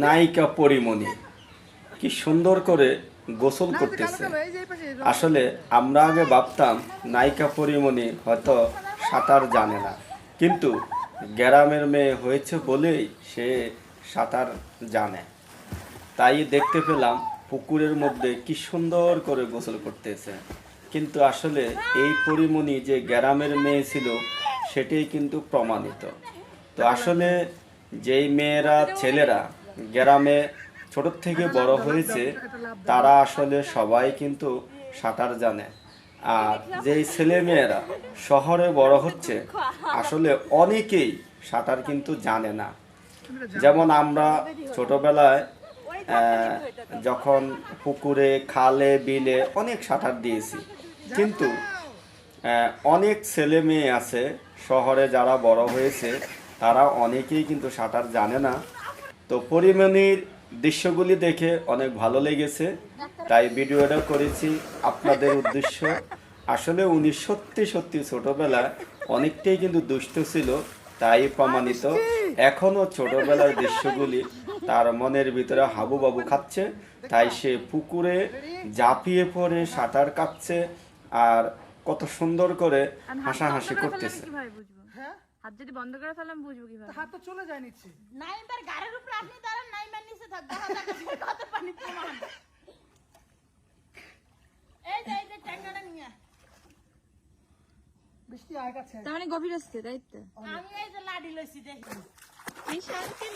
নায়িকা পরিমণি কি সুন্দর করে গোসল করতেছে। আসলে আমরা আগে ভাবতাম নায়িকা পরিমণি হয়তো সাঁতার জানে না, কিন্তু গ্রামের মেয়ে হয়েছে বলেই সে সাঁতার জানে। তাই দেখতে পেলাম পুকুরের মধ্যে কি সুন্দর করে গোসল করতেছে। কিন্তু আসলে এই পরিমণি যে গ্রামের মেয়ে ছিল সেটাই কিন্তু প্রমাণিত। তো আসলে যেই মেয়েরা ছেলেরা গ্রামে ছোট থেকে বড় হয়েছে তারা আসলে সবাই কিন্তু সাঁতার জানে, আর যেই ছেলে মেয়েরা শহরে বড় হচ্ছে আসলে অনেকেই সাঁতার কিন্তু জানে না। যেমন আমরা ছোটবেলায় যখন পুকুরে খালে বিলে অনেক সাঁতার দিয়েছি, কিন্তু অনেক ছেলে মেয়ে আছে শহরে যারা বড় হয়েছে তারা অনেকেই কিন্তু সাঁতার জানে না। তো পরিমণির দৃশ্যগুলি দেখে অনেক ভালো লেগেছে, তাই ভিডিওটা করেছি আপনাদের উদ্দেশ্য। আসলে উনি সত্যি সত্যি ছোটবেলায় অনেকটাই কিন্তু দুষ্ট ছিল, তাই প্রমাণিত এখনো ছোটবেলার দৃশ্যগুলি তার মনের ভিতরে হাবুবাবু খাচ্ছে। তাই সে পুকুরে ঝাঁপিয়ে পড়ে সাঁতার কাটছে আর কত সুন্দর করে হাসাহাসি করতেছে। হাত যদি বন্ধ করে ফেলাম বুঝবো কিভাবে? হাত তো চলে যায় নিচ্ছে। নাইমার গাড়ির উপরে আপনি দাঁড়ান, নাইমার নিচে থাক, দেখা যাক কত পানি কমান। এই যে ট্যাঙ্গাটা নিয়ে বৃষ্টি আয় কাছে। তার মানে গভীর আছে, তাই তো? আমি এই যে লাডি লইছি দেখি। এই শান্তি